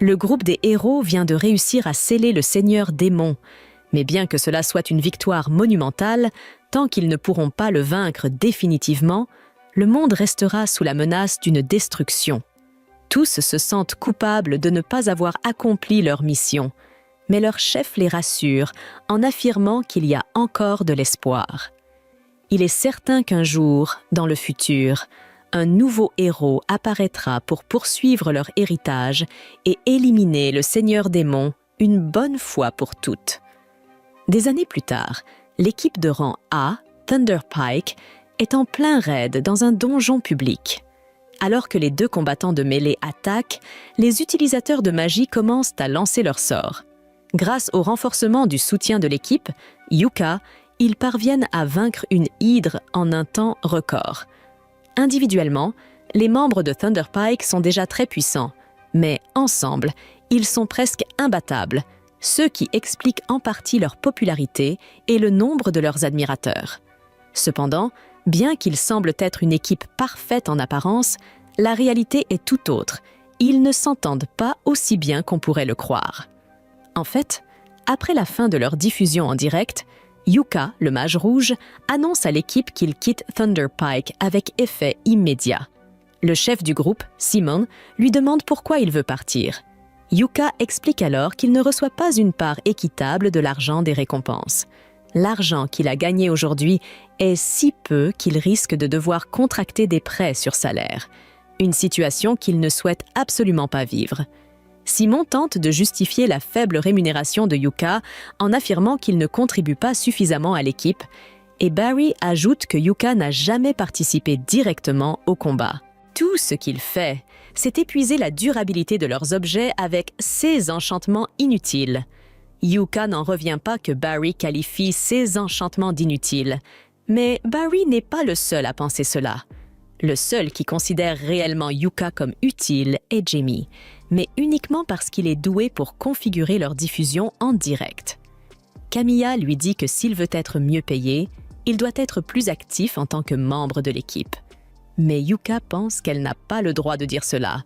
Le groupe des héros vient de réussir à sceller le Seigneur Démon, mais bien que cela soit une victoire monumentale, tant qu'ils ne pourront pas le vaincre définitivement, le monde restera sous la menace d'une destruction. Tous se sentent coupables de ne pas avoir accompli leur mission, mais leur chef les rassure en affirmant qu'il y a encore de l'espoir. Il est certain qu'un jour, dans le futur, un nouveau héros apparaîtra pour poursuivre leur héritage et éliminer le Seigneur Démon une bonne fois pour toutes. Des années plus tard, l'équipe de rang A, Thunder Pike, est en plein raid dans un donjon public. Alors que les deux combattants de mêlée attaquent, les utilisateurs de magie commencent à lancer leurs sorts. Grâce au renforcement du soutien de l'équipe, Yuka, ils parviennent à vaincre une hydre en un temps record. Individuellement, les membres de Thunder Pike sont déjà très puissants, mais ensemble, ils sont presque imbattables, ce qui explique en partie leur popularité et le nombre de leurs admirateurs. Cependant, bien qu'ils semblent être une équipe parfaite en apparence, la réalité est tout autre. Ils ne s'entendent pas aussi bien qu'on pourrait le croire. En fait, après la fin de leur diffusion en direct, Yuka, le mage rouge, annonce à l'équipe qu'il quitte Thunder Pike avec effet immédiat. Le chef du groupe, Simon, lui demande pourquoi il veut partir. Yuka explique alors qu'il ne reçoit pas une part équitable de l'argent des récompenses. L'argent qu'il a gagné aujourd'hui est si peu qu'il risque de devoir contracter des prêts sur salaire, une situation qu'il ne souhaite absolument pas vivre. Simon tente de justifier la faible rémunération de Yuka en affirmant qu'il ne contribue pas suffisamment à l'équipe, et Barry ajoute que Yuka n'a jamais participé directement au combat. Tout ce qu'il fait, c'est épuiser la durabilité de leurs objets avec ses enchantements inutiles. Yuka n'en revient pas que Barry qualifie ses enchantements d'inutiles, mais Barry n'est pas le seul à penser cela. Le seul qui considère réellement Yuka comme utile est Jamie, mais uniquement parce qu'il est doué pour configurer leur diffusion en direct. Camilla lui dit que s'il veut être mieux payé, il doit être plus actif en tant que membre de l'équipe. Mais Yuka pense qu'elle n'a pas le droit de dire cela,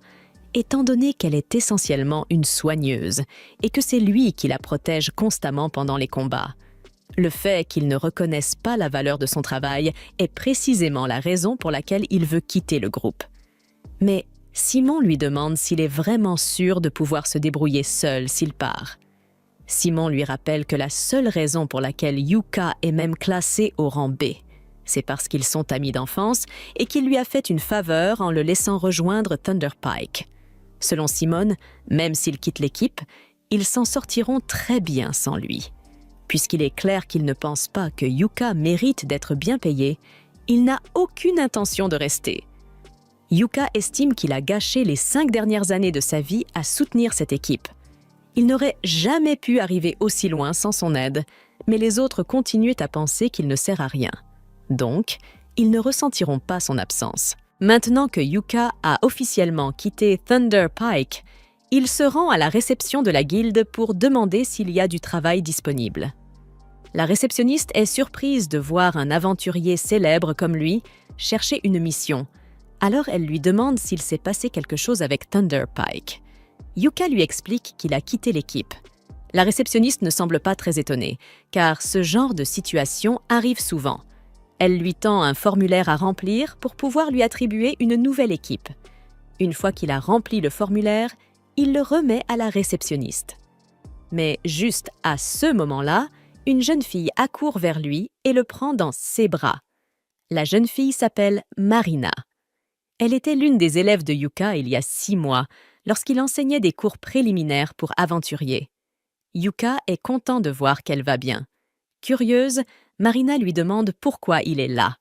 étant donné qu'elle est essentiellement une soigneuse et que c'est lui qui la protège constamment pendant les combats. Le fait qu'il ne reconnaisse pas la valeur de son travail est précisément la raison pour laquelle il veut quitter le groupe. Mais Simon lui demande s'il est vraiment sûr de pouvoir se débrouiller seul s'il part. Simon lui rappelle que la seule raison pour laquelle Yuka est même classé au rang B, c'est parce qu'ils sont amis d'enfance et qu'il lui a fait une faveur en le laissant rejoindre Thunder Pike. Selon Simon, même s'il quitte l'équipe, ils s'en sortiront très bien sans lui. Puisqu'il est clair qu'il ne pense pas que Yuka mérite d'être bien payé, il n'a aucune intention de rester. Yuka estime qu'il a gâché les 5 dernières années de sa vie à soutenir cette équipe. Il n'aurait jamais pu arriver aussi loin sans son aide, mais les autres continuent à penser qu'il ne sert à rien. Donc, ils ne ressentiront pas son absence. Maintenant que Yuka a officiellement quitté Thunder Pike, il se rend à la réception de la guilde pour demander s'il y a du travail disponible. La réceptionniste est surprise de voir un aventurier célèbre comme lui chercher une mission. Alors elle lui demande s'il s'est passé quelque chose avec Thunder Pike. Yuka lui explique qu'il a quitté l'équipe. La réceptionniste ne semble pas très étonnée, car ce genre de situation arrive souvent. Elle lui tend un formulaire à remplir pour pouvoir lui attribuer une nouvelle équipe. Une fois qu'il a rempli le formulaire, il le remet à la réceptionniste. Mais juste à ce moment-là, une jeune fille accourt vers lui et le prend dans ses bras. La jeune fille s'appelle Marina. Elle était l'une des élèves de Yuka il y a 6 mois, lorsqu'il enseignait des cours préliminaires pour aventuriers. Yuka est content de voir qu'elle va bien. Curieuse, Marina lui demande pourquoi il est là.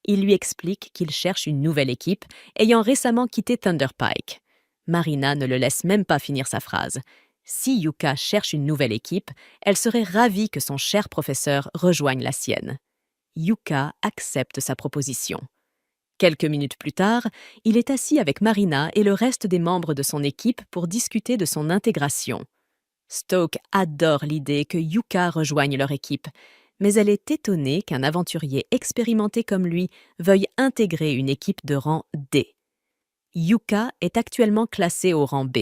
Il lui explique qu'il cherche une nouvelle équipe, ayant récemment quitté Thunder Pike. Marina ne le laisse même pas finir sa phrase. Si Yuka cherche une nouvelle équipe, elle serait ravie que son cher professeur rejoigne la sienne. Yuka accepte sa proposition. Quelques minutes plus tard, il est assis avec Marina et le reste des membres de son équipe pour discuter de son intégration. Stoke adore l'idée que Yuka rejoigne leur équipe, mais elle est étonnée qu'un aventurier expérimenté comme lui veuille intégrer une équipe de rang D. Yuka est actuellement classé au rang B,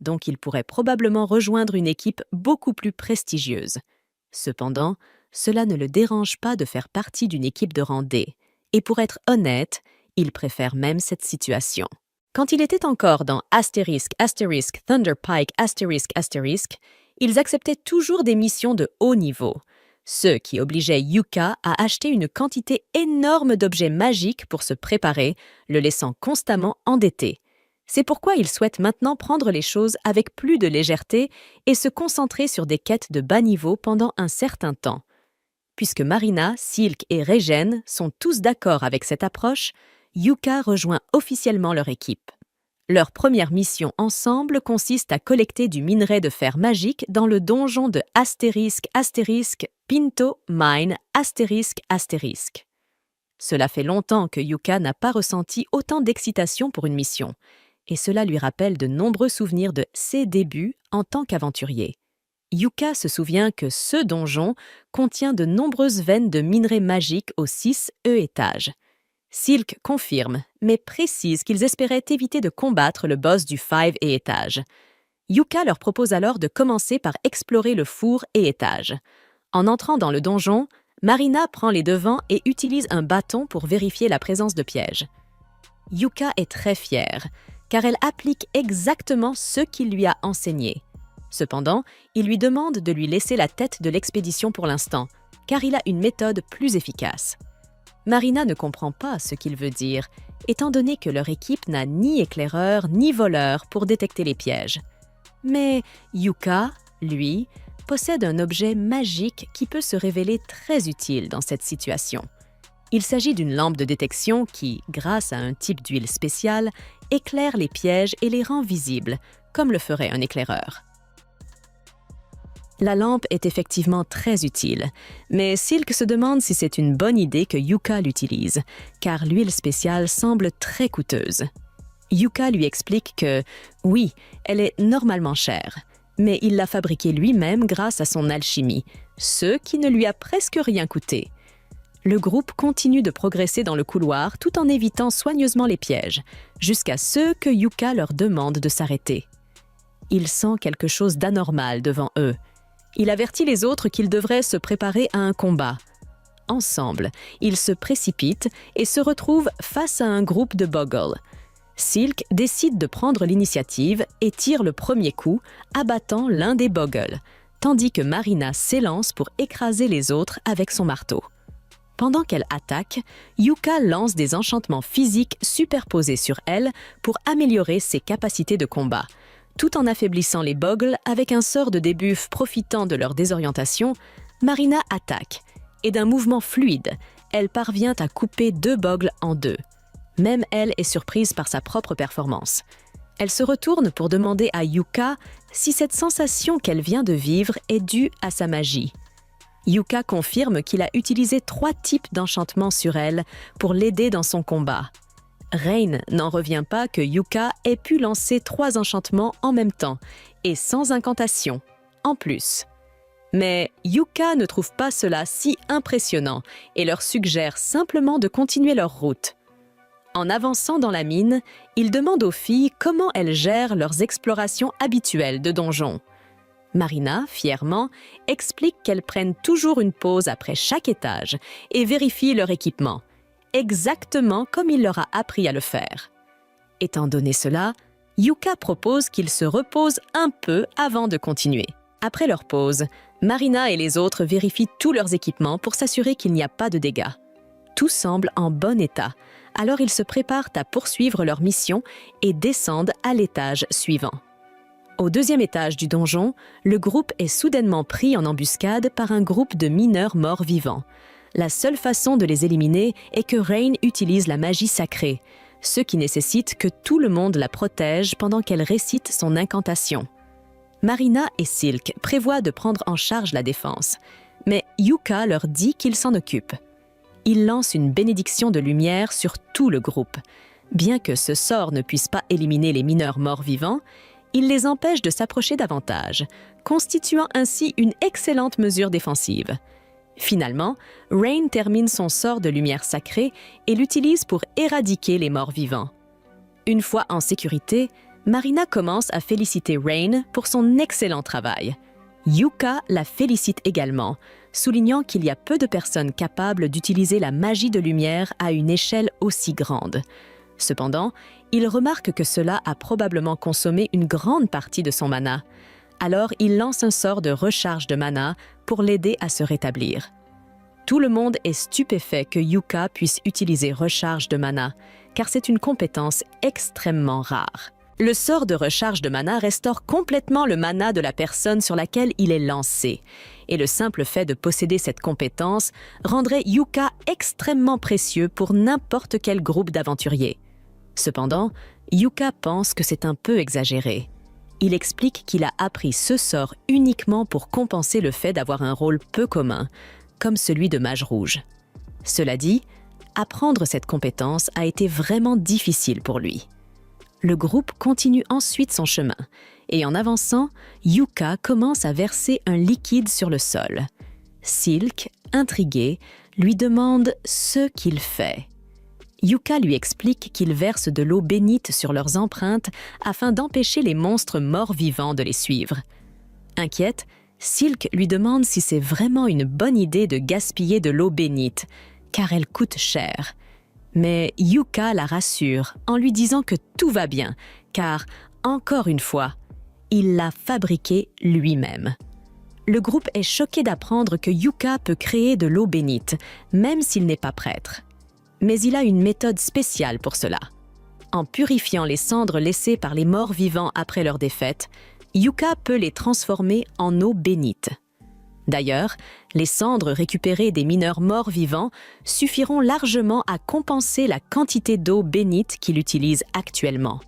donc il pourrait probablement rejoindre une équipe beaucoup plus prestigieuse. Cependant, cela ne le dérange pas de faire partie d'une équipe de rang D. Et pour être honnête, il préfère même cette situation. Quand il était encore dans Thunder Pike ils acceptaient toujours des missions de haut niveau, ce qui obligeait Yuka à acheter une quantité énorme d'objets magiques pour se préparer, le laissant constamment endetté. C'est pourquoi il souhaite maintenant prendre les choses avec plus de légèreté et se concentrer sur des quêtes de bas niveau pendant un certain temps. Puisque Marina, Silk et Regen sont tous d'accord avec cette approche, Yuka rejoint officiellement leur équipe. Leur première mission ensemble consiste à collecter du minerai de fer magique dans le donjon de Pinto Mine ***. Cela fait longtemps que Yuka n'a pas ressenti autant d'excitation pour une mission, et cela lui rappelle de nombreux souvenirs de ses débuts en tant qu'aventurier. Yuka se souvient que ce donjon contient de nombreuses veines de minerai magique aux 6 étages. Silk confirme, mais précise qu'ils espéraient éviter de combattre le boss du 5 étage. Yuka leur propose alors de commencer par explorer le four et étage. En entrant dans le donjon, Marina prend les devants et utilise un bâton pour vérifier la présence de pièges. Yuka est très fière, car elle applique exactement ce qu'il lui a enseigné. Cependant, il lui demande de lui laisser la tête de l'expédition pour l'instant, car il a une méthode plus efficace. Marina ne comprend pas ce qu'il veut dire, étant donné que leur équipe n'a ni éclaireur ni voleur pour détecter les pièges. Mais Yuka, lui, possède un objet magique qui peut se révéler très utile dans cette situation. Il s'agit d'une lampe de détection qui, grâce à un type d'huile spéciale, éclaire les pièges et les rend visibles, comme le ferait un éclaireur. La lampe est effectivement très utile, mais Silk se demande si c'est une bonne idée que Yuka l'utilise, car l'huile spéciale semble très coûteuse. Yuka lui explique que, oui, elle est normalement chère, mais il l'a fabriquée lui-même grâce à son alchimie, ce qui ne lui a presque rien coûté. Le groupe continue de progresser dans le couloir tout en évitant soigneusement les pièges, jusqu'à ce que Yuka leur demande de s'arrêter. Il sent quelque chose d'anormal devant eux. Il avertit les autres qu'ils devraient se préparer à un combat. Ensemble, ils se précipitent et se retrouvent face à un groupe de Boggle. Silk décide de prendre l'initiative et tire le premier coup, abattant l'un des Boggle, tandis que Marina s'élance pour écraser les autres avec son marteau. Pendant qu'elle attaque, Yuka lance des enchantements physiques superposés sur elle pour améliorer ses capacités de combat. Tout en affaiblissant les Boggle avec un sort de débuff profitant de leur désorientation, Marina attaque, et d'un mouvement fluide, elle parvient à couper 2 Boggle en 2. Même elle est surprise par sa propre performance. Elle se retourne pour demander à Yuka si cette sensation qu'elle vient de vivre est due à sa magie. Yuka confirme qu'il a utilisé 3 types d'enchantements sur elle pour l'aider dans son combat. Rain n'en revient pas que Yuka ait pu lancer 3 enchantements en même temps et sans incantation, en plus. Mais Yuka ne trouve pas cela si impressionnant et leur suggère simplement de continuer leur route. En avançant dans la mine, il demande aux filles comment elles gèrent leurs explorations habituelles de donjons. Marina, fièrement, explique qu'elles prennent toujours une pause après chaque étage et vérifient leur équipement, exactement comme il leur a appris à le faire. Étant donné cela, Yuka propose qu'ils se reposent un peu avant de continuer. Après leur pause, Marina et les autres vérifient tous leurs équipements pour s'assurer qu'il n'y a pas de dégâts. Tout semble en bon état, alors ils se préparent à poursuivre leur mission et descendent à l'étage suivant. Au 2e étage du donjon, le groupe est soudainement pris en embuscade par un groupe de mineurs morts-vivants. La seule façon de les éliminer est que Rain utilise la magie sacrée, ce qui nécessite que tout le monde la protège pendant qu'elle récite son incantation. Marina et Silk prévoient de prendre en charge la défense, mais Yuka leur dit qu'il s'en occupe. Il lance une bénédiction de lumière sur tout le groupe. Bien que ce sort ne puisse pas éliminer les mineurs morts-vivants, il les empêche de s'approcher davantage, constituant ainsi une excellente mesure défensive. Finalement, Rain termine son sort de lumière sacrée et l'utilise pour éradiquer les morts-vivants. Une fois en sécurité, Marina commence à féliciter Rain pour son excellent travail. Yuka la félicite également, soulignant qu'il y a peu de personnes capables d'utiliser la magie de lumière à une échelle aussi grande. Cependant, il remarque que cela a probablement consommé une grande partie de son mana. Alors, il lance un sort de recharge de mana pour l'aider à se rétablir. Tout le monde est stupéfait que Yuka puisse utiliser recharge de mana, car c'est une compétence extrêmement rare. Le sort de recharge de mana restaure complètement le mana de la personne sur laquelle il est lancé, et le simple fait de posséder cette compétence rendrait Yuka extrêmement précieux pour n'importe quel groupe d'aventuriers. Cependant, Yuka pense que c'est un peu exagéré. Il explique qu'il a appris ce sort uniquement pour compenser le fait d'avoir un rôle peu commun, comme celui de mage rouge. Cela dit, apprendre cette compétence a été vraiment difficile pour lui. Le groupe continue ensuite son chemin, et en avançant, Yuka commence à verser un liquide sur le sol. Silk, intrigué, lui demande ce qu'il fait. Yuka lui explique qu'il verse de l'eau bénite sur leurs empreintes afin d'empêcher les monstres morts-vivants de les suivre. Inquiète, Silk lui demande si c'est vraiment une bonne idée de gaspiller de l'eau bénite, car elle coûte cher. Mais Yuka la rassure en lui disant que tout va bien, car, encore une fois, il l'a fabriquée lui-même. Le groupe est choqué d'apprendre que Yuka peut créer de l'eau bénite, même s'il n'est pas prêtre. Mais il a une méthode spéciale pour cela. En purifiant les cendres laissées par les morts vivants après leur défaite, Yuka peut les transformer en eau bénite. D'ailleurs, les cendres récupérées des mineurs morts vivants suffiront largement à compenser la quantité d'eau bénite qu'il utilise actuellement.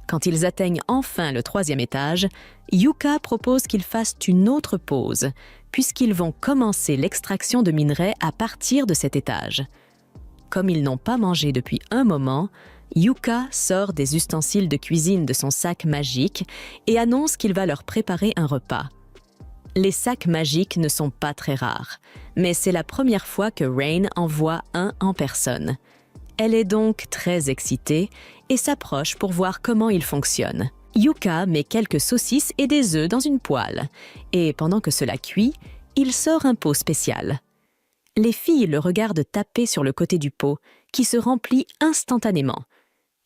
Quand ils atteignent enfin le 3e étage, Yuka propose qu'ils fassent une autre pause, puisqu'ils vont commencer l'extraction de minerais à partir de cet étage. Comme ils n'ont pas mangé depuis un moment, Yuka sort des ustensiles de cuisine de son sac magique et annonce qu'il va leur préparer un repas. Les sacs magiques ne sont pas très rares, mais c'est la première fois que Rain en voit un en personne. Elle est donc très excitée et s'approche pour voir comment il fonctionne. Yuka met quelques saucisses et des œufs dans une poêle, et pendant que cela cuit, il sort un pot spécial. Les filles le regardent taper sur le côté du pot, qui se remplit instantanément.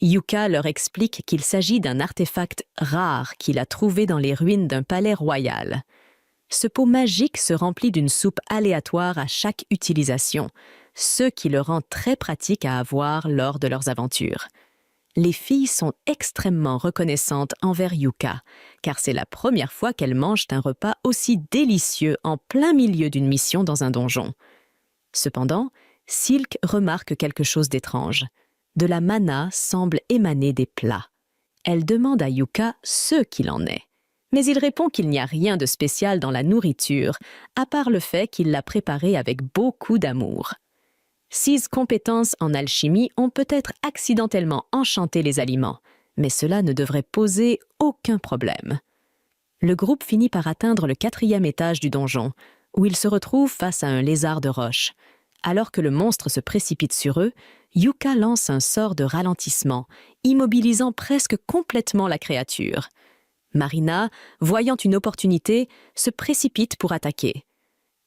Yuka leur explique qu'il s'agit d'un artefact rare qu'il a trouvé dans les ruines d'un palais royal. Ce pot magique se remplit d'une soupe aléatoire à chaque utilisation, ce qui le rend très pratique à avoir lors de leurs aventures. Les filles sont extrêmement reconnaissantes envers Yuka, car c'est la première fois qu'elles mangent un repas aussi délicieux en plein milieu d'une mission dans un donjon. Cependant, Silk remarque quelque chose d'étrange. De la mana semble émaner des plats. Elle demande à Yuka ce qu'il en est. Mais il répond qu'il n'y a rien de spécial dans la nourriture, à part le fait qu'il l'a préparée avec beaucoup d'amour. Ses compétences en alchimie ont peut-être accidentellement enchanté les aliments, mais cela ne devrait poser aucun problème. Le groupe finit par atteindre le 4e étage du donjon, où ils se retrouvent face à un lézard de roche. Alors que le monstre se précipite sur eux, Yuka lance un sort de ralentissement, immobilisant presque complètement la créature. Marina, voyant une opportunité, se précipite pour attaquer.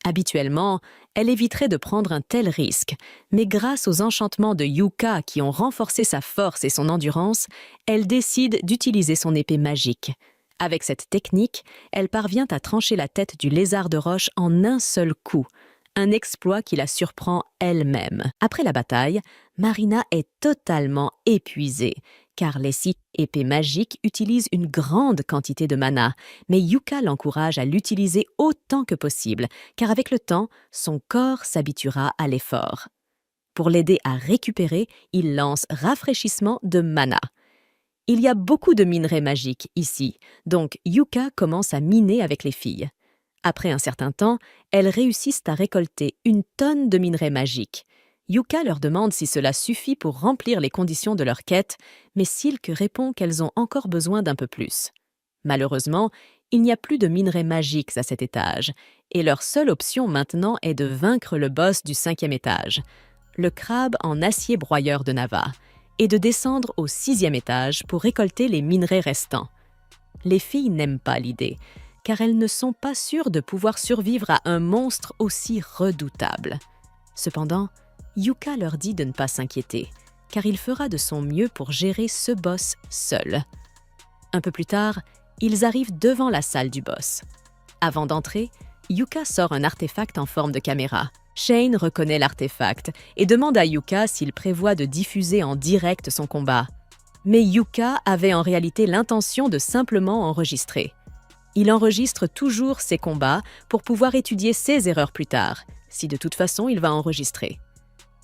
Habituellement, elle éviterait de prendre un tel risque, mais grâce aux enchantements de Yuka qui ont renforcé sa force et son endurance, elle décide d'utiliser son épée magique. Avec cette technique, elle parvient à trancher la tête du lézard de roche en un seul coup, un exploit qui la surprend elle-même. Après la bataille, Marina est totalement épuisée, car les 6 épées magiques utilisent une grande quantité de mana, mais Yuka l'encourage à l'utiliser autant que possible, car avec le temps, son corps s'habituera à l'effort. Pour l'aider à récupérer, il lance rafraîchissement de mana. Il y a beaucoup de minerais magiques ici, donc Yuka commence à miner avec les filles. Après un certain temps, elles réussissent à récolter une tonne de minerais magiques. Yuka leur demande si cela suffit pour remplir les conditions de leur quête, mais Silk répond qu'elles ont encore besoin d'un peu plus. Malheureusement, il n'y a plus de minerais magiques à cet étage, et leur seule option maintenant est de vaincre le boss du 5e étage, le crabe en acier broyeur de Nava. et de descendre au 6e étage pour récolter les minerais restants. Les filles n'aiment pas l'idée, car elles ne sont pas sûres de pouvoir survivre à un monstre aussi redoutable. Cependant, Yuka leur dit de ne pas s'inquiéter, car il fera de son mieux pour gérer ce boss seul. Un peu plus tard, ils arrivent devant la salle du boss. Avant d'entrer, Yuka sort un artefact en forme de caméra. Shane reconnaît l'artefact et demande à Yuka s'il prévoit de diffuser en direct son combat. Mais Yuka avait en réalité l'intention de simplement enregistrer. Il enregistre toujours ses combats pour pouvoir étudier ses erreurs plus tard, si de toute façon il va enregistrer.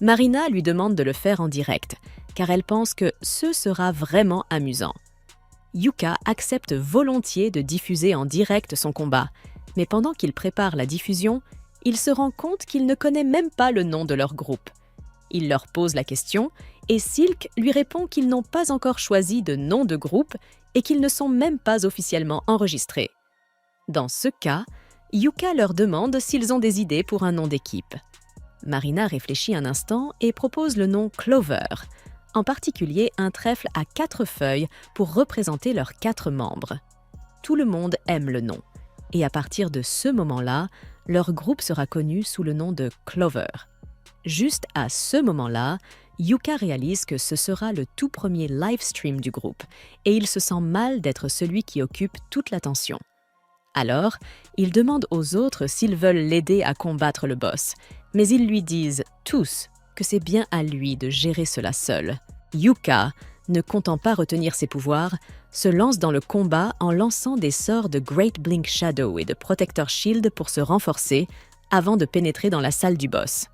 Marina lui demande de le faire en direct, car elle pense que ce sera vraiment amusant. Yuka accepte volontiers de diffuser en direct son combat, mais pendant qu'il prépare la diffusion, il se rend compte qu'il ne connaît même pas le nom de leur groupe. Il leur pose la question et Silk lui répond qu'ils n'ont pas encore choisi de nom de groupe et qu'ils ne sont même pas officiellement enregistrés. Dans ce cas, Yuka leur demande s'ils ont des idées pour un nom d'équipe. Marina réfléchit un instant et propose le nom Clover, en particulier un trèfle à 4 feuilles pour représenter leurs 4 membres. Tout le monde aime le nom, et à partir de ce moment-là, leur groupe sera connu sous le nom de Clover. Juste à ce moment-là, Yuka réalise que ce sera le tout premier live stream du groupe, et il se sent mal d'être celui qui occupe toute l'attention. Alors, il demande aux autres s'ils veulent l'aider à combattre le boss, mais ils lui disent tous que c'est bien à lui de gérer cela seul. Yuka, ne comptant pas retenir ses pouvoirs, se lance dans le combat en lançant des sorts de Great Blink Shadow et de Protector Shield pour se renforcer avant de pénétrer dans la salle du boss.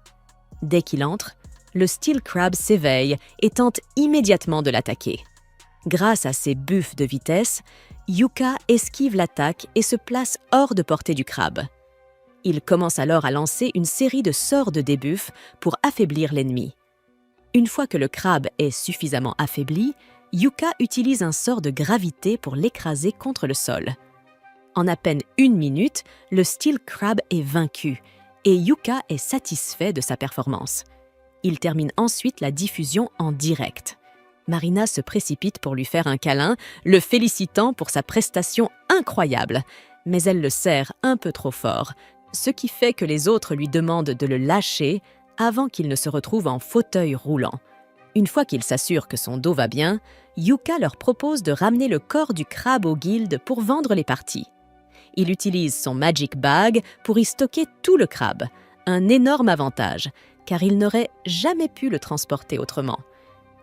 Dès qu'il entre, le Steel Crab s'éveille et tente immédiatement de l'attaquer. Grâce à ses buffs de vitesse, Yuka esquive l'attaque et se place hors de portée du crabe. Il commence alors à lancer une série de sorts de debuff pour affaiblir l'ennemi. Une fois que le crabe est suffisamment affaibli, Yuka utilise un sort de gravité pour l'écraser contre le sol. En à peine 1 minute, le Steel Crab est vaincu et Yuka est satisfait de sa performance. Il termine ensuite la diffusion en direct. Marina se précipite pour lui faire un câlin, le félicitant pour sa prestation incroyable, mais elle le serre un peu trop fort, ce qui fait que les autres lui demandent de le lâcher avant qu'il ne se retrouve en fauteuil roulant. Une fois qu'il s'assure que son dos va bien, Yuka leur propose de ramener le corps du crabe au guild pour vendre les parties. Il utilise son Magic Bag pour y stocker tout le crabe, un énorme avantage, car il n'aurait jamais pu le transporter autrement.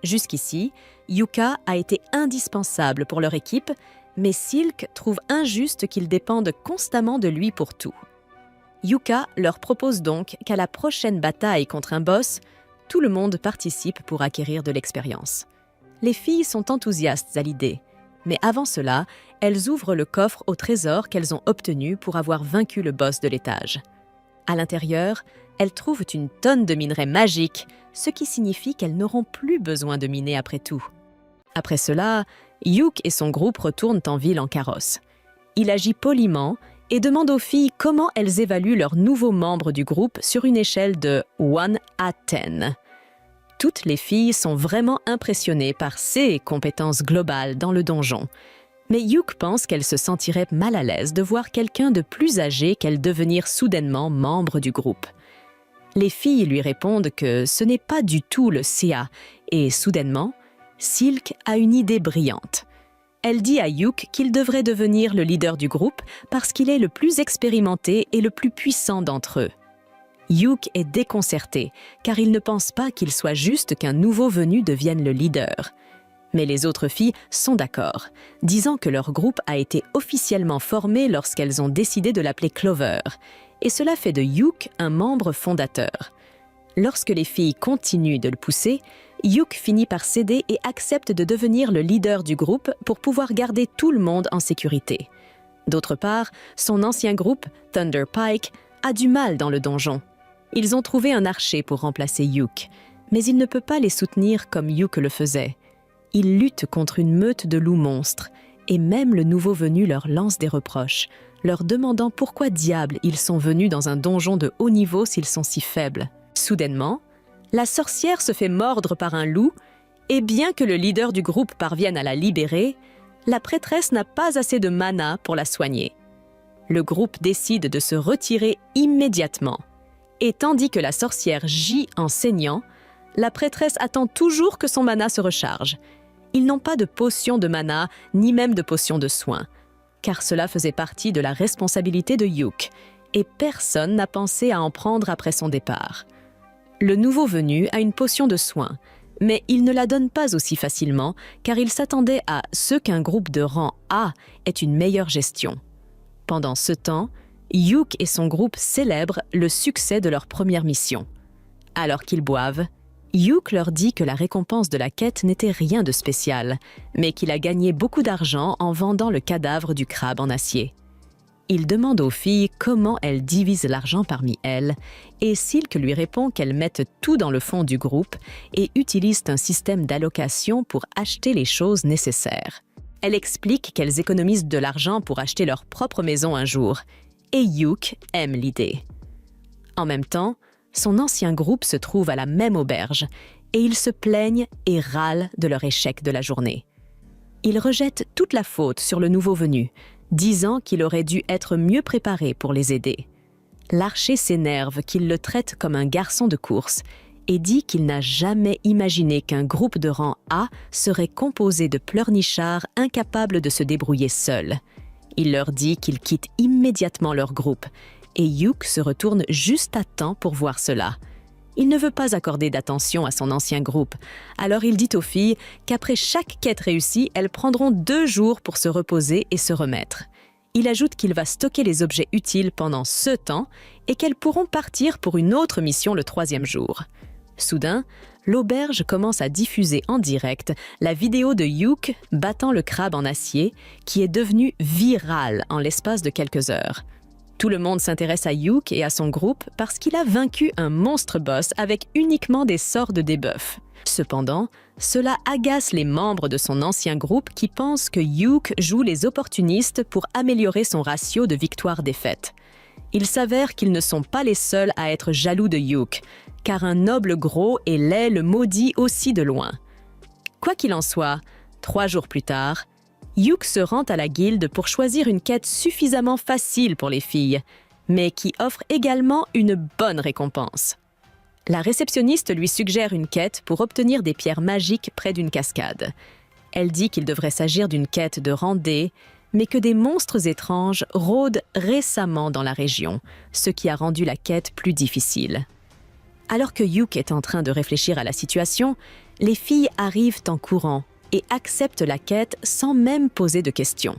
Jusqu'ici, Yuka a été indispensable pour leur équipe, mais Silk trouve injuste qu'ils dépendent constamment de lui pour tout. Yuka leur propose donc qu'à la prochaine bataille contre un boss, tout le monde participe pour acquérir de l'expérience. Les filles sont enthousiastes à l'idée, mais avant cela, elles ouvrent le coffre au trésor qu'elles ont obtenu pour avoir vaincu le boss de l'étage. À l'intérieur, elles trouvent une tonne de minerais magiques, ce qui signifie qu'elles n'auront plus besoin de miner après tout. Après cela, Yuk et son groupe retournent en ville en carrosse. Il agit poliment et demande aux filles comment elles évaluent leurs nouveaux membres du groupe sur une échelle de 1 à 10. Toutes les filles sont vraiment impressionnées par ses compétences globales dans le donjon. Mais Yuk pense qu'elle se sentirait mal à l'aise de voir quelqu'un de plus âgé qu'elle devenir soudainement membre du groupe. Les filles lui répondent que ce n'est pas du tout le CA, et soudainement, Silk a une idée brillante. Elle dit à Yuk qu'il devrait devenir le leader du groupe parce qu'il est le plus expérimenté et le plus puissant d'entre eux. Yuk est déconcerté, car il ne pense pas qu'il soit juste qu'un nouveau venu devienne le leader. Mais les autres filles sont d'accord, disant que leur groupe a été officiellement formé lorsqu'elles ont décidé de l'appeler Clover, et cela fait de Yuk un membre fondateur. Lorsque les filles continuent de le pousser, Yuk finit par céder et accepte de devenir le leader du groupe pour pouvoir garder tout le monde en sécurité. D'autre part, son ancien groupe, Thunder Pike, a du mal dans le donjon. Ils ont trouvé un archer pour remplacer Yuk, mais il ne peut pas les soutenir comme Yuk le faisait. Ils luttent contre une meute de loups monstres, et même le nouveau venu leur lance des reproches, leur demandant pourquoi diable ils sont venus dans un donjon de haut niveau s'ils sont si faibles. Soudainement, la sorcière se fait mordre par un loup Et bien que le leader du groupe parvienne à la libérer, la prêtresse n'a pas assez de mana pour la soigner. Le groupe décide de se retirer immédiatement. Et tandis que la sorcière gît en saignant, la prêtresse attend toujours que son mana se recharge. Ils n'ont pas de potion de mana, ni même de potion de soin, car cela faisait partie de la responsabilité de Yuke, et personne n'a pensé à en prendre après son départ. Le nouveau venu a une potion de soin, mais il ne la donne pas aussi facilement, car il s'attendait à ce qu'un groupe de rang A ait une meilleure gestion. Pendant ce temps, Yuke et son groupe célèbrent le succès de leur première mission. Alors qu'ils boivent, Yuke leur dit que la récompense de la quête n'était rien de spécial, mais qu'il a gagné beaucoup d'argent en vendant le cadavre du crabe en acier. Il demande aux filles comment elles divisent l'argent parmi elles, et Silk lui répond qu'elles mettent tout dans le fond du groupe et utilisent un système d'allocation pour acheter les choses nécessaires. Elle explique qu'elles économisent de l'argent pour acheter leur propre maison un jour, et Yuke aime l'idée. En même temps, son ancien groupe se trouve à la même auberge, et ils se plaignent et râlent de leur échec de la journée. Ils rejettent toute la faute sur le nouveau venu, disant qu'il aurait dû être mieux préparé pour les aider. L'archer s'énerve qu'il le traite comme un garçon de course et dit qu'il n'a jamais imaginé qu'un groupe de rang A serait composé de pleurnichards incapables de se débrouiller seuls. Il leur dit qu'ils quittent immédiatement leur groupe et Yuke se retourne juste à temps pour voir cela. Il ne veut pas accorder d'attention à son ancien groupe, alors il dit aux filles qu'après chaque quête réussie, elles prendront 2 jours pour se reposer et se remettre. Il ajoute qu'il va stocker les objets utiles pendant ce temps et qu'elles pourront partir pour une autre mission le 3e jour. Soudain, l'auberge commence à diffuser en direct la vidéo de Yuke battant le crabe en acier qui est devenue virale en l'espace de quelques heures. Tout le monde s'intéresse à Yuke et à son groupe parce qu'il a vaincu un monstre boss avec uniquement des sorts de debuff. Cependant, cela agace les membres de son ancien groupe qui pensent que Yuke joue les opportunistes pour améliorer son ratio de victoire-défaite. Il s'avère qu'ils ne sont pas les seuls à être jaloux de Yuke, car un noble gros et laid le maudit aussi de loin. Quoi qu'il en soit, 3 jours plus tard, Yuke se rend à la guilde pour choisir une quête suffisamment facile pour les filles, mais qui offre également une bonne récompense. La réceptionniste lui suggère une quête pour obtenir des pierres magiques près d'une cascade. Elle dit qu'il devrait s'agir d'une quête de rang D, mais que des monstres étranges rôdent récemment dans la région, ce qui a rendu la quête plus difficile. Alors que Yuke est en train de réfléchir à la situation, les filles arrivent en courant et acceptent la quête sans même poser de questions.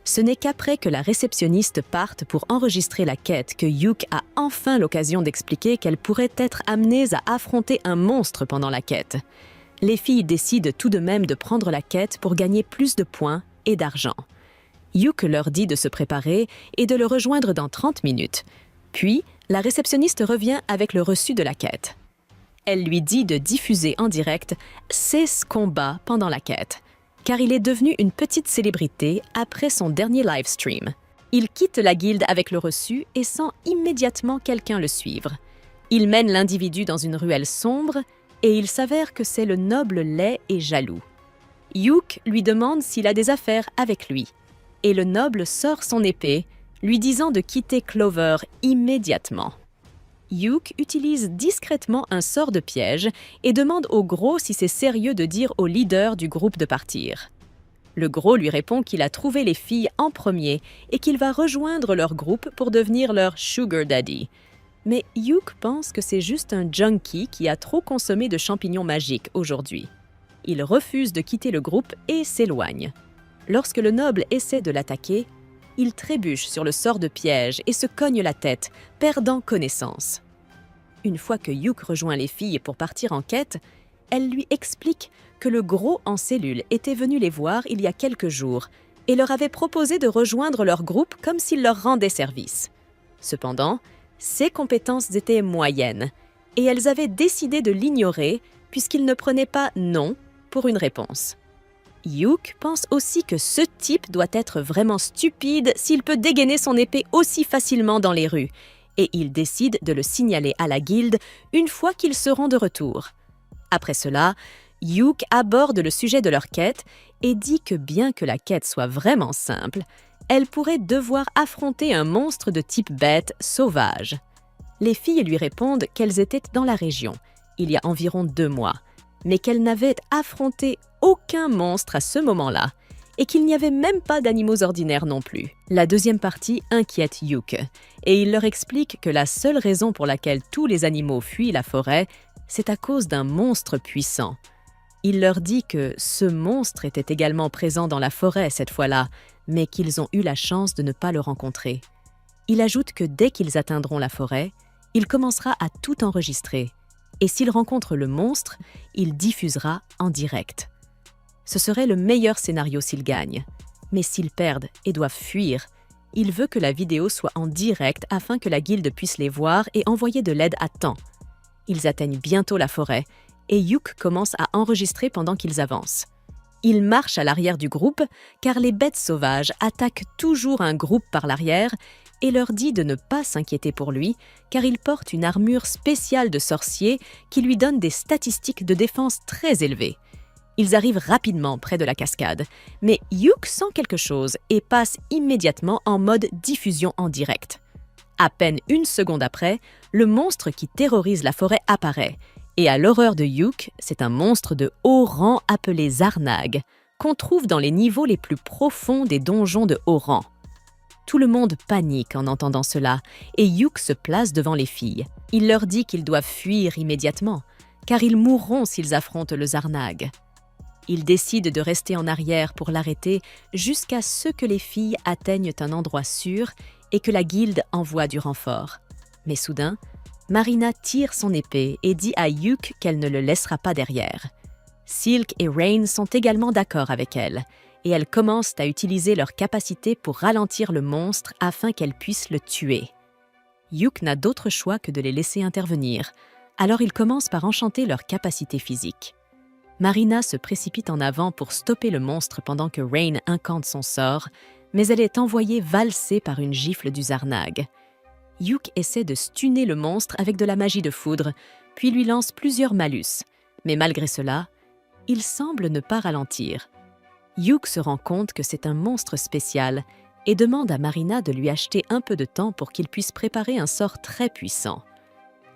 Ce n'est qu'après que la réceptionniste parte pour enregistrer la quête que Yuke a enfin l'occasion d'expliquer qu'elles pourraient être amenées à affronter un monstre pendant la quête. Les filles décident tout de même de prendre la quête pour gagner plus de points et d'argent. Yuke leur dit de se préparer et de le rejoindre dans 30 minutes. Puis, la réceptionniste revient avec le reçu de la quête. Elle lui dit de diffuser en direct 16 combats pendant la quête, car il est devenu une petite célébrité après son dernier live stream. Il quitte la guilde avec le reçu et sent immédiatement quelqu'un le suivre. Il mène l'individu dans une ruelle sombre et il s'avère que c'est le noble laid et jaloux. Yuke lui demande s'il a des affaires avec lui, et le noble sort son épée, lui disant de quitter Clover immédiatement. Yuke utilise discrètement un sort de piège et demande au gros si c'est sérieux de dire au leader du groupe de partir. Le gros lui répond qu'il a trouvé les filles en premier et qu'il va rejoindre leur groupe pour devenir leur sugar daddy. Mais Yuke pense que c'est juste un junkie qui a trop consommé de champignons magiques aujourd'hui. Il refuse de quitter le groupe et s'éloigne. Lorsque le noble essaie de l'attaquer, il trébuche sur le sort de piège et se cogne la tête, perdant connaissance. Une fois que Yuke rejoint les filles pour partir en quête, elle lui explique que le gros en cellule était venu les voir il y a quelques jours et leur avait proposé de rejoindre leur groupe comme s'il leur rendait service. Cependant, ses compétences étaient moyennes et elles avaient décidé de l'ignorer puisqu'il ne prenait pas « non » pour une réponse. Yuke pense aussi que ce type doit être vraiment stupide s'il peut dégainer son épée aussi facilement dans les rues, et il décide de le signaler à la guilde une fois qu'ils seront de retour. Après cela, Yuk aborde le sujet de leur quête et dit que bien que la quête soit vraiment simple, elle pourrait devoir affronter un monstre de type bête sauvage. Les filles lui répondent qu'elles étaient dans la région, il y a environ 2 mois, mais qu'elles n'avaient affronté aucun monstre à ce moment-là, et qu'il n'y avait même pas d'animaux ordinaires non plus. La deuxième partie inquiète Yuk, et il leur explique que la seule raison pour laquelle tous les animaux fuient la forêt, c'est à cause d'un monstre puissant. Il leur dit que ce monstre était également présent dans la forêt cette fois-là, mais qu'ils ont eu la chance de ne pas le rencontrer. Il ajoute que dès qu'ils atteindront la forêt, il commencera à tout enregistrer, et s'il rencontre le monstre, il diffusera en direct. Ce serait le meilleur scénario s'ils gagnent. Mais s'ils perdent et doivent fuir, il veut que la vidéo soit en direct afin que la guilde puisse les voir et envoyer de l'aide à temps. Ils atteignent bientôt la forêt et Yuk commence à enregistrer pendant qu'ils avancent. Il marche à l'arrière du groupe car les bêtes sauvages attaquent toujours un groupe par l'arrière et leur dit de ne pas s'inquiéter pour lui car il porte une armure spéciale de sorcier qui lui donne des statistiques de défense très élevées. Ils arrivent rapidement près de la cascade, mais Yuk sent quelque chose et passe immédiatement en mode diffusion en direct. À peine 1 seconde après, le monstre qui terrorise la forêt apparaît. Et à l'horreur de Yuk, c'est un monstre de haut rang appelé Zarnag, qu'on trouve dans les niveaux les plus profonds des donjons de haut rang. Tout le monde panique en entendant cela, et Yuk se place devant les filles. Il leur dit qu'ils doivent fuir immédiatement, car ils mourront s'ils affrontent le Zarnag. Il décide de rester en arrière pour l'arrêter jusqu'à ce que les filles atteignent un endroit sûr et que la guilde envoie du renfort. Mais soudain, Marina tire son épée et dit à Yuk qu'elle ne le laissera pas derrière. Silk et Rain sont également d'accord avec elle, et elles commencent à utiliser leur capacité pour ralentir le monstre afin qu'elles puissent le tuer. Yuk n'a d'autre choix que de les laisser intervenir, alors ils commencent par enchanter leur capacité physique. Marina se précipite en avant pour stopper le monstre pendant que Rain incante son sort, mais elle est envoyée valser par une gifle du Zarnag. Yuk essaie de stunner le monstre avec de la magie de foudre, puis lui lance plusieurs malus. Mais malgré cela, il semble ne pas ralentir. Yuk se rend compte que c'est un monstre spécial et demande à Marina de lui acheter un peu de temps pour qu'il puisse préparer un sort très puissant.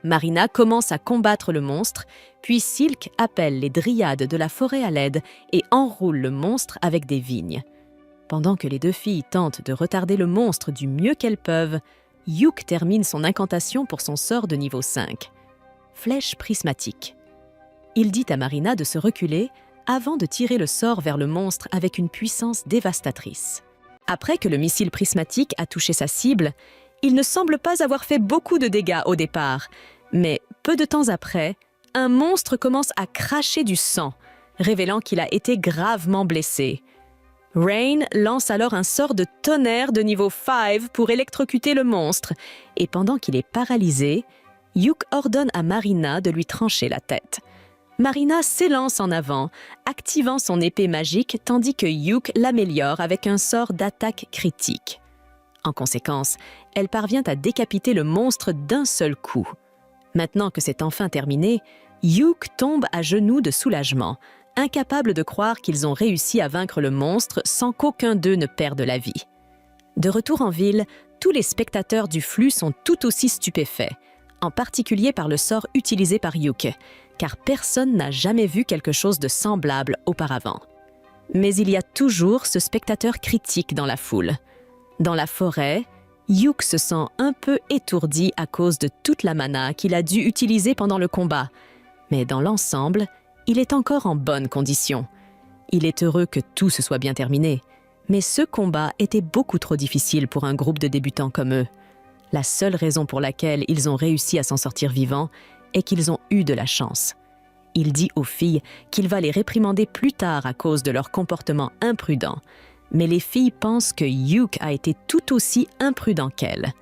Marina commence à combattre le monstre, puis Silk appelle les dryades de la forêt à l'aide et enroule le monstre avec des vignes. Pendant que les 2 filles tentent de retarder le monstre du mieux qu'elles peuvent, Yuk termine son incantation pour son sort de niveau 5. Flèche prismatique. Il dit à Marina de se reculer avant de tirer le sort vers le monstre avec une puissance dévastatrice. Après que le missile prismatique a touché sa cible, il ne semble pas avoir fait beaucoup de dégâts au départ, mais peu de temps après, un monstre commence à cracher du sang, révélant qu'il a été gravement blessé. Rain lance alors un sort de tonnerre de niveau 5 pour électrocuter le monstre, et pendant qu'il est paralysé, Yuk ordonne à Marina de lui trancher la tête. Marina s'élance en avant, activant son épée magique tandis que Yuk l'améliore avec un sort d'attaque critique. En conséquence, elle parvient à décapiter le monstre d'un seul coup. Maintenant que c'est enfin terminé, Yuk tombe à genoux de soulagement, incapable de croire qu'ils ont réussi à vaincre le monstre sans qu'aucun d'eux ne perde la vie. De retour en ville, tous les spectateurs du flux sont tout aussi stupéfaits, en particulier par le sort utilisé par Yuk, car personne n'a jamais vu quelque chose de semblable auparavant. Mais il y a toujours ce spectateur critique dans la foule. Dans la forêt, Yuk se sent un peu étourdi à cause de toute la mana qu'il a dû utiliser pendant le combat. Mais dans l'ensemble, il est encore en bonne condition. Il est heureux que tout se soit bien terminé. Mais ce combat était beaucoup trop difficile pour un groupe de débutants comme eux. La seule raison pour laquelle ils ont réussi à s'en sortir vivants est qu'ils ont eu de la chance. Il dit aux filles qu'il va les réprimander plus tard à cause de leur comportement imprudent. Mais les filles pensent que Yuk a été tout aussi imprudent qu'elles.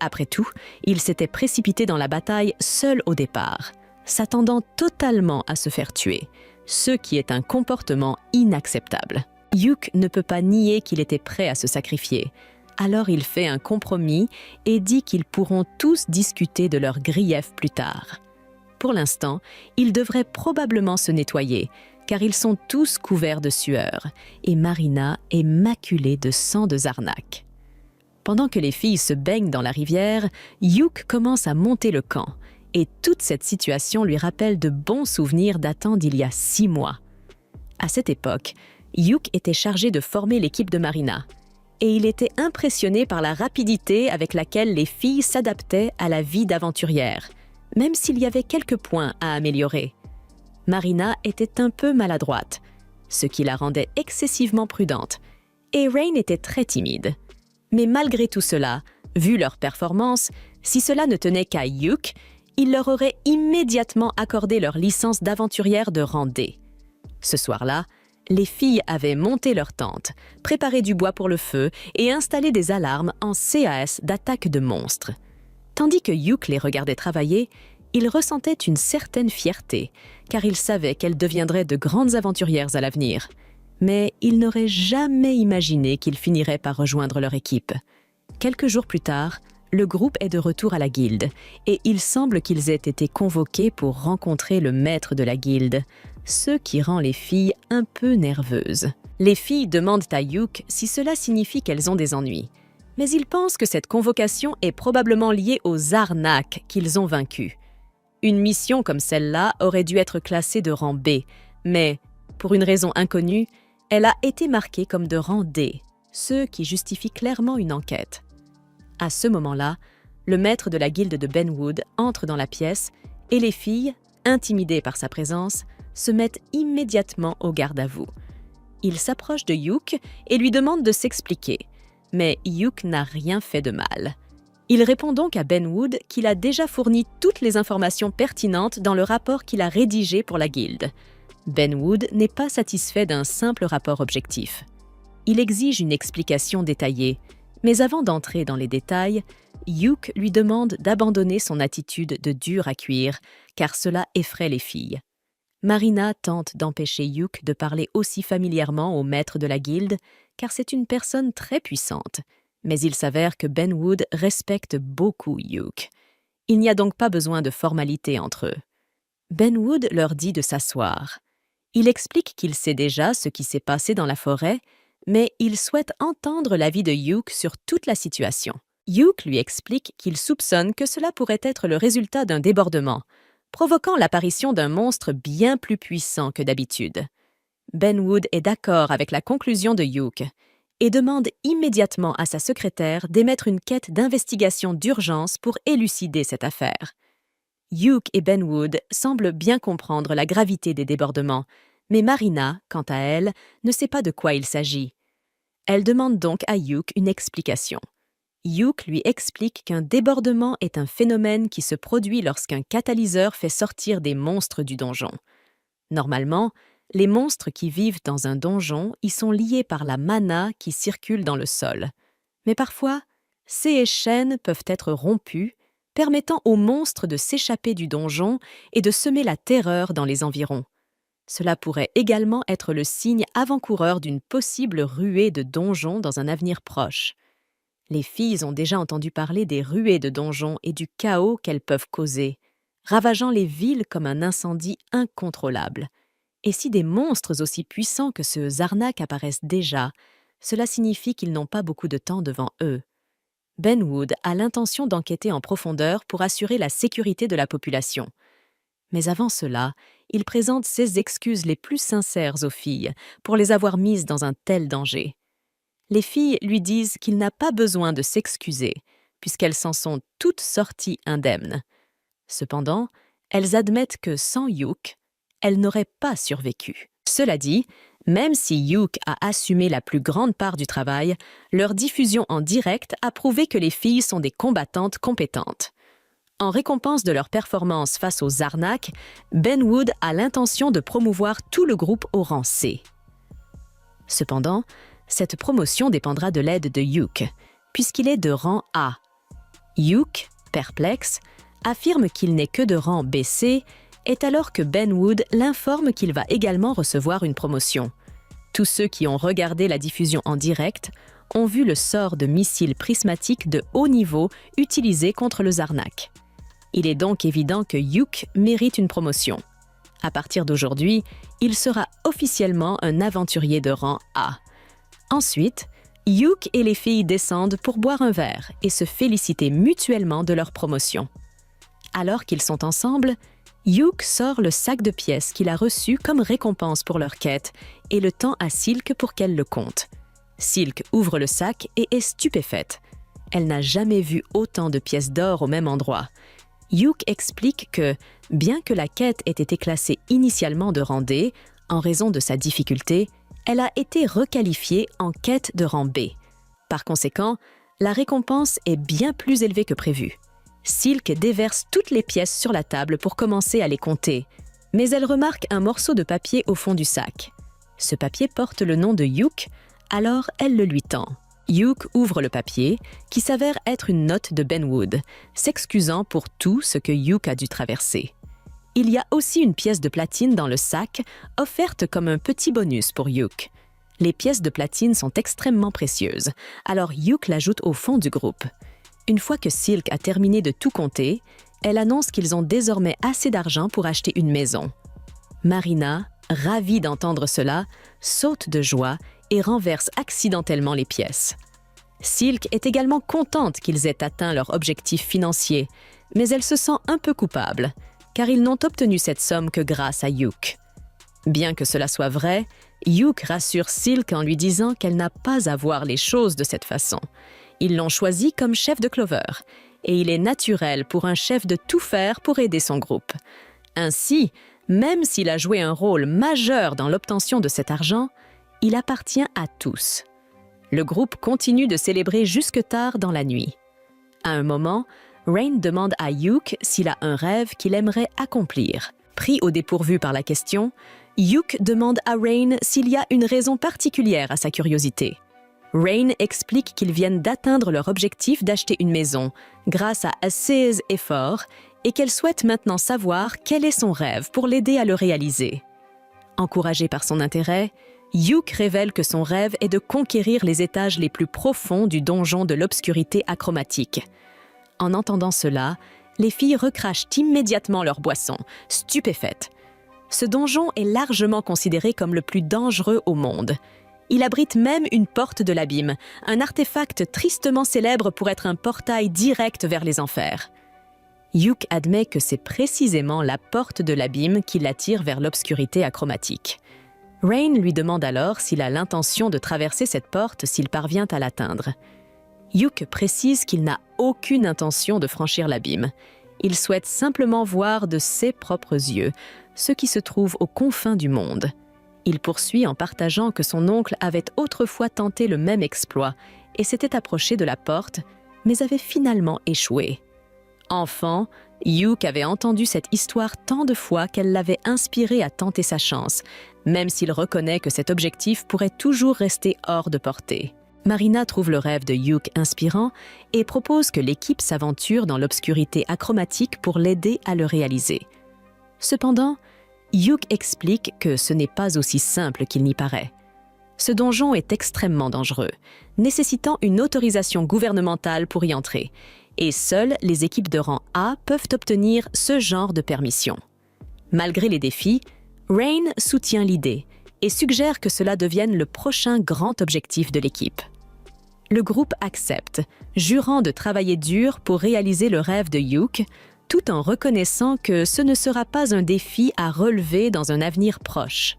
Après tout, il s'était précipité dans la bataille seul au départ, s'attendant totalement à se faire tuer, ce qui est un comportement inacceptable. Yuk ne peut pas nier qu'il était prêt à se sacrifier, alors il fait un compromis et dit qu'ils pourront tous discuter de leurs griefs plus tard. pour l'instant, ils devraient probablement se nettoyer, car ils sont tous couverts de sueur, et Marina est maculée de sang de Zarnak. Pendant que les filles se baignent dans la rivière, Hugh commence à monter le camp, et toute cette situation lui rappelle de bons souvenirs datant d'il y a 6 mois. À cette époque, Hugh était chargé de former l'équipe de Marina, et il était impressionné par la rapidité avec laquelle les filles s'adaptaient à la vie d'aventurière, même s'il y avait quelques points à améliorer. Marina était un peu maladroite, ce qui la rendait excessivement prudente, et Rain était très timide. Mais malgré tout cela, vu leur performance, si cela ne tenait qu'à Hugh, il leur aurait immédiatement accordé leur licence d'aventurière de rang D. Ce soir-là, les filles avaient monté leur tente, préparé du bois pour le feu et installé des alarmes en CAS d'attaque de monstres. Tandis que Hugh les regardait travailler, il ressentait une certaine fierté, car il savait qu'elles deviendraient de grandes aventurières à l'avenir. Mais il n'aurait jamais imaginé qu'ils finiraient par rejoindre leur équipe. Quelques jours plus tard, le groupe est de retour à la guilde, et il semble qu'ils aient été convoqués pour rencontrer le maître de la guilde, ce qui rend les filles un peu nerveuses. Les filles demandent à Hugh si cela signifie qu'elles ont des ennuis, mais il pense que cette convocation est probablement liée aux Zarnak qu'ils ont vaincus. Une mission comme celle-là aurait dû être classée de rang B, mais, pour une raison inconnue, elle a été marquée comme de rang D, ce qui justifie clairement une enquête. À ce moment-là, le maître de la guilde de Benwood entre dans la pièce et les filles, intimidées par sa présence, se mettent immédiatement au garde-à-vous. Il s'approche de Hugh et lui demande de s'expliquer, mais Hugh n'a rien fait de mal. Il répond donc à Benwood qu'il a déjà fourni toutes les informations pertinentes dans le rapport qu'il a rédigé pour la guilde. Benwood n'est pas satisfait d'un simple rapport objectif. Il exige une explication détaillée, mais avant d'entrer dans les détails, Hugh lui demande d'abandonner son attitude de dur à cuire, car cela effraie les filles. Marina tente d'empêcher Hugh de parler aussi familièrement au maître de la guilde, car c'est une personne très puissante. Mais il s'avère que Benwood respecte beaucoup Hugh. Il n'y a donc pas besoin de formalité entre eux. Benwood leur dit de s'asseoir. Il explique qu'il sait déjà ce qui s'est passé dans la forêt, mais il souhaite entendre l'avis de Hugh sur toute la situation. Hugh lui explique qu'il soupçonne que cela pourrait être le résultat d'un débordement, provoquant l'apparition d'un monstre bien plus puissant que d'habitude. Benwood est d'accord avec la conclusion de Hugh et demande immédiatement à sa secrétaire d'émettre une quête d'investigation d'urgence pour élucider cette affaire. Hugh et Benwood semblent bien comprendre la gravité des débordements, mais Marina, quant à elle, ne sait pas de quoi il s'agit. Elle demande donc à Hugh une explication. Hugh lui explique qu'un débordement est un phénomène qui se produit lorsqu'un catalyseur fait sortir des monstres du donjon. Normalement, les monstres qui vivent dans un donjon y sont liés par la mana qui circule dans le sol. Mais parfois, ces chaînes peuvent être rompues, permettant aux monstres de s'échapper du donjon et de semer la terreur dans les environs. Cela pourrait également être le signe avant-coureur d'une possible ruée de donjons dans un avenir proche. Les filles ont déjà entendu parler des ruées de donjons et du chaos qu'elles peuvent causer, ravageant les villes comme un incendie incontrôlable. Et si des monstres aussi puissants que ce Zarnak apparaissent déjà, cela signifie qu'ils n'ont pas beaucoup de temps devant eux. Benwood a l'intention d'enquêter en profondeur pour assurer la sécurité de la population. Mais avant cela, il présente ses excuses les plus sincères aux filles pour les avoir mises dans un tel danger. Les filles lui disent qu'il n'a pas besoin de s'excuser, puisqu'elles s'en sont toutes sorties indemnes. Cependant, elles admettent que sans Hugh, elles n'auraient pas survécu. Cela dit, même si Hugh a assumé la plus grande part du travail, leur diffusion en direct a prouvé que les filles sont des combattantes compétentes. En récompense de leur performance face aux Zarnak, Benwood a l'intention de promouvoir tout le groupe au rang C. Cependant, cette promotion dépendra de l'aide de Hugh, puisqu'il est de rang A. Hugh, perplexe, affirme qu'il n'est que de rang BC, est alors que Benwood l'informe qu'il va également recevoir une promotion. Tous ceux qui ont regardé la diffusion en direct ont vu le sort de missile prismatique de haut niveau utilisé contre le Zarnak. Il est donc évident que Yuk mérite une promotion. À partir d'aujourd'hui, il sera officiellement un aventurier de rang A. Ensuite, Yuk et les filles descendent pour boire un verre et se féliciter mutuellement de leur promotion. Alors qu'ils sont ensemble, Yuk sort le sac de pièces qu'il a reçu comme récompense pour leur quête et le tend à Silk pour qu'elle le compte. Silk ouvre le sac et est stupéfaite. Elle n'a jamais vu autant de pièces d'or au même endroit. Yuk explique que, bien que la quête ait été classée initialement de rang D, en raison de sa difficulté, elle a été requalifiée en quête de rang B. Par conséquent, la récompense est bien plus élevée que prévu. Silk déverse toutes les pièces sur la table pour commencer à les compter, mais elle remarque un morceau de papier au fond du sac. Ce papier porte le nom de Yuk, alors elle le lui tend. Yuk ouvre le papier, qui s'avère être une note de Benwood, s'excusant pour tout ce que Yuk a dû traverser. Il y a aussi une pièce de platine dans le sac, offerte comme un petit bonus pour Yuk. Les pièces de platine sont extrêmement précieuses, alors Yuk l'ajoute au fond du groupe. Une fois que Silk a terminé de tout compter, elle annonce qu'ils ont désormais assez d'argent pour acheter une maison. Marina, ravie d'entendre cela, saute de joie et renverse accidentellement les pièces. Silk est également contente qu'ils aient atteint leur objectif financier, mais elle se sent un peu coupable, car ils n'ont obtenu cette somme que grâce à Yuk. Bien que cela soit vrai, Yuk rassure Silk en lui disant qu'elle n'a pas à voir les choses de cette façon. Ils l'ont choisi comme chef de Clover, et il est naturel pour un chef de tout faire pour aider son groupe. Ainsi, même s'il a joué un rôle majeur dans l'obtention de cet argent, il appartient à tous. Le groupe continue de célébrer jusque tard dans la nuit. À un moment, Rain demande à Yuk s'il a un rêve qu'il aimerait accomplir. Pris au dépourvu par la question, Yuk demande à Rain s'il y a une raison particulière à sa curiosité. Rain explique qu'ils viennent d'atteindre leur objectif d'acheter une maison, grâce à assez d'efforts, et qu'elle souhaite maintenant savoir quel est son rêve pour l'aider à le réaliser. Encouragée par son intérêt, Yuk révèle que son rêve est de conquérir les étages les plus profonds du donjon de l'obscurité achromatique. En entendant cela, les filles recrachent immédiatement leur boisson, stupéfaites. Ce donjon est largement considéré comme le plus dangereux au monde. Il abrite même une porte de l'abîme, un artefact tristement célèbre pour être un portail direct vers les enfers. Yuk admet que c'est précisément la porte de l'abîme qui l'attire vers l'obscurité achromatique. Rain lui demande alors s'il a l'intention de traverser cette porte s'il parvient à l'atteindre. Yuk précise qu'il n'a aucune intention de franchir l'abîme. Il souhaite simplement voir de ses propres yeux ce qui se trouve aux confins du monde. Il poursuit en partageant que son oncle avait autrefois tenté le même exploit et s'était approché de la porte, mais avait finalement échoué. Enfant, Yuk avait entendu cette histoire tant de fois qu'elle l'avait inspiré à tenter sa chance, même s'il reconnaît que cet objectif pourrait toujours rester hors de portée. Marina trouve le rêve de Yuk inspirant et propose que l'équipe s'aventure dans l'obscurité achromatique pour l'aider à le réaliser. Cependant, Yuk explique que ce n'est pas aussi simple qu'il n'y paraît. Ce donjon est extrêmement dangereux, nécessitant une autorisation gouvernementale pour y entrer, et seules les équipes de rang A peuvent obtenir ce genre de permission. Malgré les défis, Rain soutient l'idée et suggère que cela devienne le prochain grand objectif de l'équipe. Le groupe accepte, jurant de travailler dur pour réaliser le rêve de Yuk, tout en reconnaissant que ce ne sera pas un défi à relever dans un avenir proche.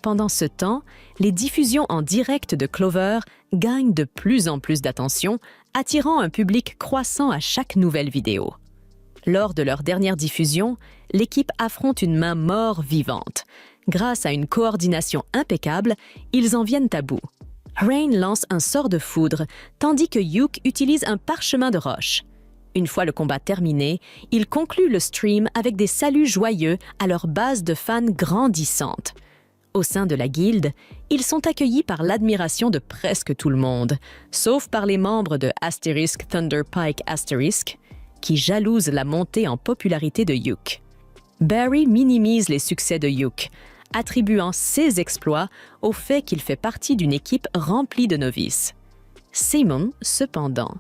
Pendant ce temps, les diffusions en direct de Clover gagnent de plus en plus d'attention, attirant un public croissant à chaque nouvelle vidéo. Lors de leur dernière diffusion, l'équipe affronte une main mort-vivante. Grâce à une coordination impeccable, ils en viennent à bout. Rain lance un sort de foudre, tandis que Yuk utilise un parchemin de roche. Une fois le combat terminé, ils concluent le stream avec des saluts joyeux à leur base de fans grandissante. Au sein de la guilde, ils sont accueillis par l'admiration de presque tout le monde, sauf par les membres de *Thunderpike*, qui jalousent la montée en popularité de Yuk. Barry minimise les succès de Yuk, attribuant ses exploits au fait qu'il fait partie d'une équipe remplie de novices. Simon, cependant,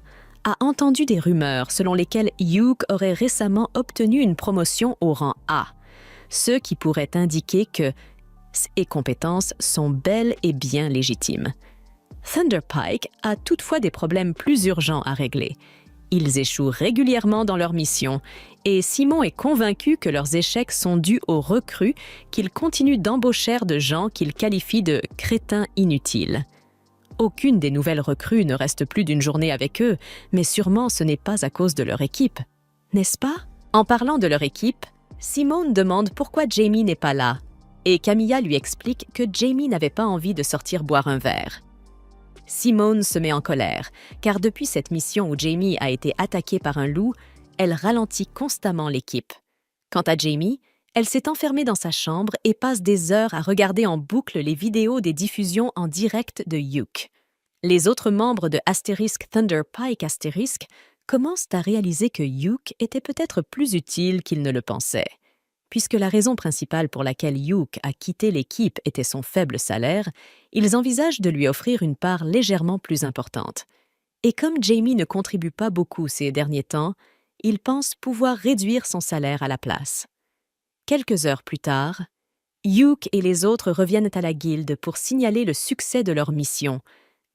a entendu des rumeurs selon lesquelles Yuke aurait récemment obtenu une promotion au rang A, ce qui pourrait indiquer que ses compétences sont bel et bien légitimes. Thunder Pike a toutefois des problèmes plus urgents à régler. Ils échouent régulièrement dans leur mission et Simon est convaincu que leurs échecs sont dus aux recrues qu'ils continuent d'embaucher de gens qu'il qualifie de « crétins inutiles ». Aucune des nouvelles recrues ne reste plus d'une journée avec eux, mais sûrement ce n'est pas à cause de leur équipe. N'est-ce pas? En parlant de leur équipe, Simone demande pourquoi Jamie n'est pas là, et Camilla lui explique que Jamie n'avait pas envie de sortir boire un verre. Simone se met en colère, car depuis cette mission où Jamie a été attaqué par un loup, elle ralentit constamment l'équipe. Quant à Jamie, elle s'est enfermée dans sa chambre et passe des heures à regarder en boucle les vidéos des diffusions en direct de Yuke. Les autres membres de Asterisk Thunder Pike Asterisk commencent à réaliser que Yuke était peut-être plus utile qu'ils ne le pensaient. Puisque la raison principale pour laquelle Yuke a quitté l'équipe était son faible salaire, ils envisagent de lui offrir une part légèrement plus importante. Et comme Jamie ne contribue pas beaucoup ces derniers temps, ils pensent pouvoir réduire son salaire à la place. Quelques heures plus tard, Yuke et les autres reviennent à la guilde pour signaler le succès de leur mission,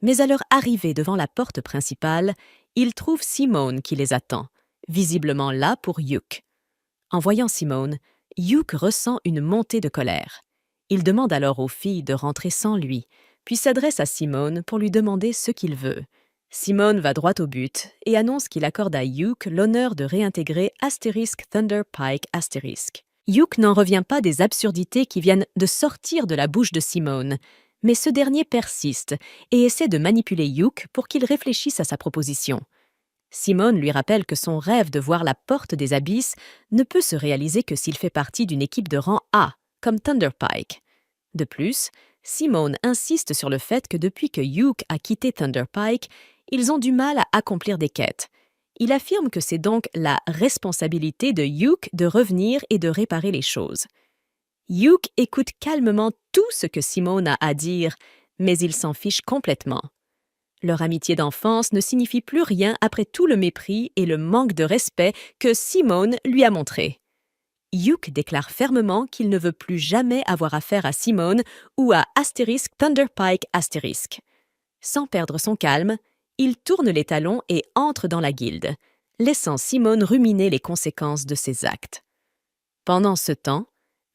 mais à leur arrivée devant la porte principale, ils trouvent Simone qui les attend, visiblement là pour Yuke. En voyant Simone, Yuke ressent une montée de colère. Il demande alors aux filles de rentrer sans lui, puis s'adresse à Simone pour lui demander ce qu'il veut. Simone va droit au but et annonce qu'il accorde à Yuke l'honneur de réintégrer Asterisk Thunder Pike Asterisk. Yuke n'en revient pas des absurdités qui viennent de sortir de la bouche de Simone, mais ce dernier persiste et essaie de manipuler Yuke pour qu'il réfléchisse à sa proposition. Simone lui rappelle que son rêve de voir la porte des abysses ne peut se réaliser que s'il fait partie d'une équipe de rang A, comme Thunder Pike. De plus, Simone insiste sur le fait que depuis que Yuke a quitté Thunder Pike, ils ont du mal à accomplir des quêtes. Il affirme que c'est donc la responsabilité de Yuke de revenir et de réparer les choses. Yuke écoute calmement tout ce que Simone a à dire, mais il s'en fiche complètement. Leur amitié d'enfance ne signifie plus rien après tout le mépris et le manque de respect que Simone lui a montré. Yuke déclare fermement qu'il ne veut plus jamais avoir affaire à Simone ou à Asterisk Thunder Pike Asterisk. Sans perdre son calme, il tourne les talons et entre dans la guilde, laissant Simone ruminer les conséquences de ses actes. Pendant ce temps,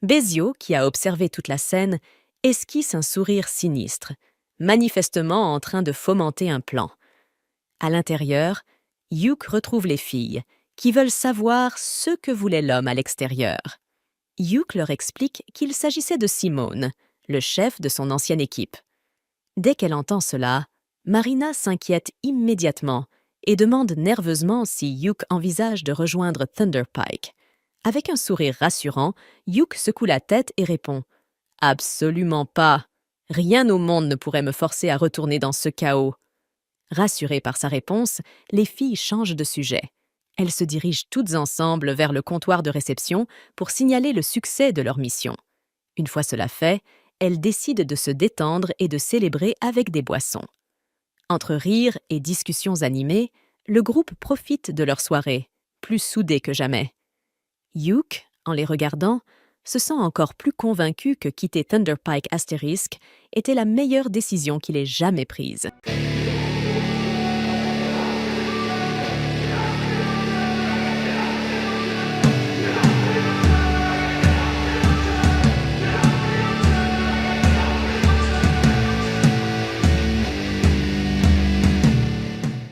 Bézio, qui a observé toute la scène, esquisse un sourire sinistre, manifestement en train de fomenter un plan. À l'intérieur, Yuke retrouve les filles, qui veulent savoir ce que voulait l'homme à l'extérieur. Yuke leur explique qu'il s'agissait de Simone, le chef de son ancienne équipe. Dès qu'elle entend cela, Marina s'inquiète immédiatement et demande nerveusement si Yuke envisage de rejoindre Thunder Pike. Avec un sourire rassurant, Yuke secoue la tête et répond « Absolument pas. Rien au monde ne pourrait me forcer à retourner dans ce chaos. » Rassurées par sa réponse, les filles changent de sujet. Elles se dirigent toutes ensemble vers le comptoir de réception pour signaler le succès de leur mission. Une fois cela fait, elles décident de se détendre et de célébrer avec des boissons. Entre rires et discussions animées, le groupe profite de leur soirée, plus soudé que jamais. Yuke, en les regardant, se sent encore plus convaincu que quitter Thunder Pike Asterisk était la meilleure décision qu'il ait jamais prise.